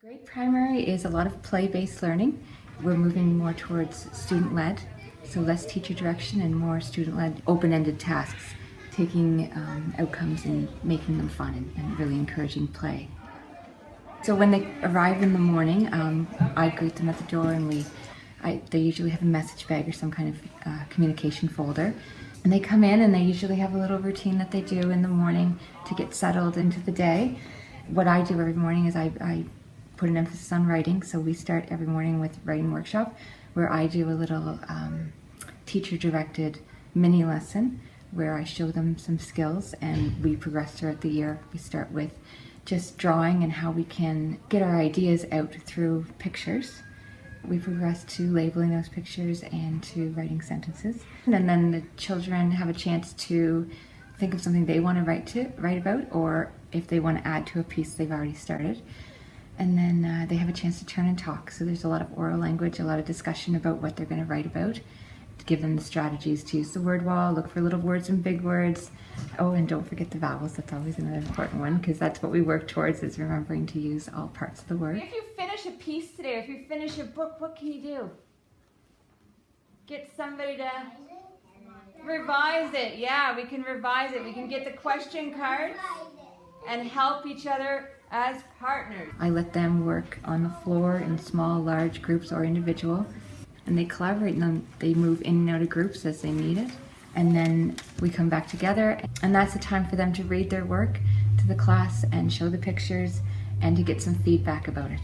Grade primary is a lot of play-based learning. We're moving more towards student-led, so less teacher direction and more student-led, open-ended tasks, taking outcomes and making them fun and really encouraging play. So when they arrive in the morning, I greet them at the door, and they usually have a message bag or some kind of communication folder. And they come in and they usually have a little routine that they do in the morning to get settled into the day. What I do every morning is I put an emphasis on writing, so we start every morning with writing workshop where I do a little teacher-directed mini lesson where I show them some skills, and we progress throughout the year. We start with just drawing and how we can get our ideas out through pictures. We progress to labeling those pictures and to writing sentences. And then the children have a chance to think of something they want to write about, or if they want to add to a piece they've already started. And then they have a chance to turn and talk. So there's a lot of oral language, a lot of discussion about what they're going to write about, to give them the strategies to use the word wall, look for little words and big words. Oh, and don't forget the vowels. That's always another important one, because that's what we work towards, is remembering to use all parts of the word. If you finish a piece today, or if you finish a book, what can you do? Get somebody to revise it. Yeah, we can revise it. We can get the question cards and help each other as partners. I let them work on the floor in small, large groups or individual, and they collaborate, and then they move in and out of groups as they need it. And then we come back together, and that's the time for them to read their work to the class and show the pictures and to get some feedback about it.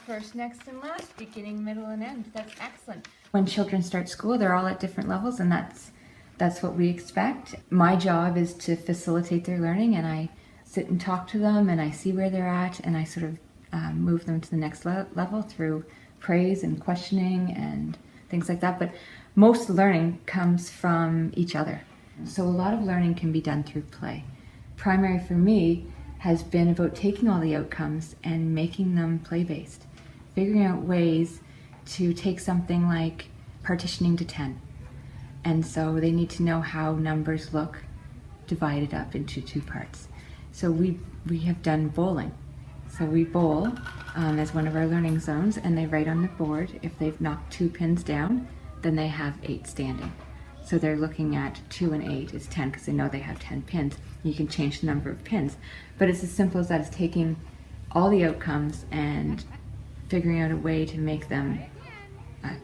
First, next, and last, beginning, middle, and end. That's excellent. When children start school, they're all at different levels, and that's what we expect. My job is to facilitate their learning, and I sit and talk to them, and I see where they're at, and I sort of move them to the next level through praise and questioning and things like that. But most learning comes from each other. So a lot of learning can be done through play. Primary for me has been about taking all the outcomes and making them play-based, figuring out ways to take something like partitioning to 10. And so they need to know how numbers look divided up into two parts. So we have done bowling. So we bowl as one of our learning zones, and they write on the board. If they've knocked 2 pins down, then they have 8 standing. So they're looking at 2 and 8 is 10, because they know they have 10 pins. You can change the number of pins. But it's as simple as that, is taking all the outcomes and figuring out a way to make them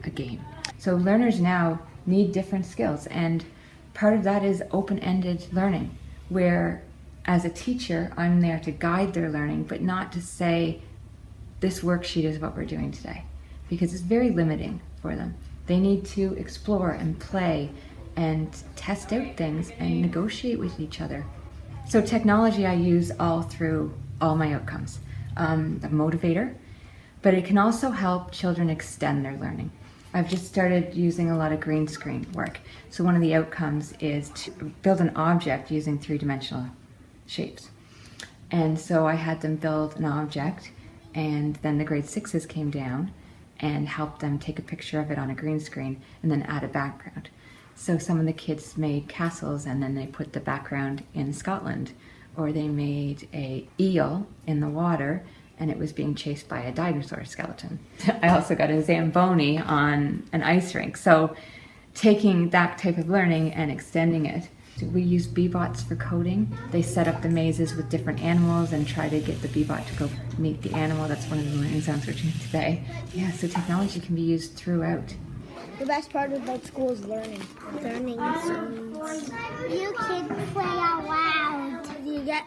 a game. So learners now need different skills, and part of that is open-ended learning, where as a teacher, I'm there to guide their learning, but not to say, this worksheet is what we're doing today, because it's very limiting for them. They need to explore and play and test out things and negotiate with each other. So technology I use all through all my outcomes. A motivator, but it can also help children extend their learning. I've just started using a lot of green screen work. So one of the outcomes is to build an object using 3-dimensional shapes. And so I had them build an object, and then the grade 6s came down and helped them take a picture of it on a green screen and then add a background. So some of the kids made castles, and then they put the background in Scotland, or they made an eel in the water and it was being chased by a dinosaur skeleton. I also got a Zamboni on an ice rink. So taking that type of learning and extending it. We use Bee-Bots for coding. They set up the mazes with different animals and try to get the Bee-Bot to go meet the animal. That's one of the learning zones we're doing today. Yeah, so technology can be used throughout. The best part about school is learning. Learning zones. You can play out loud. You get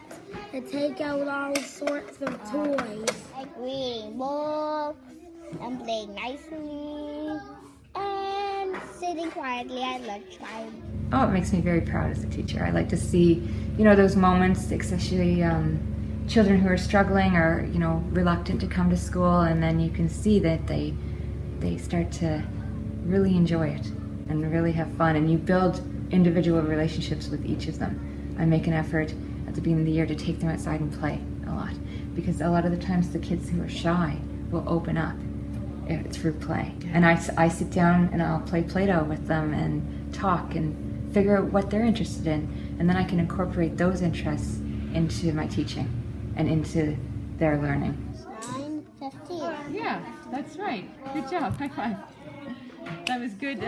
to take out all sorts of toys. Like reading books and playing nicely and sitting quietly at lunchtime. Oh, it makes me very proud as a teacher. I like to see, those moments, especially children who are struggling or, reluctant to come to school, and then you can see that they start to really enjoy it and really have fun, and you build individual relationships with each of them. I make an effort at the beginning of the year to take them outside and play a lot, because a lot of the times the kids who are shy will open up through play. And I sit down and I'll play Play-Doh with them and talk and figure out what they're interested in, and then I can incorporate those interests into my teaching and into their learning. 9:15. Yeah, that's right. Good job. High five. That was good.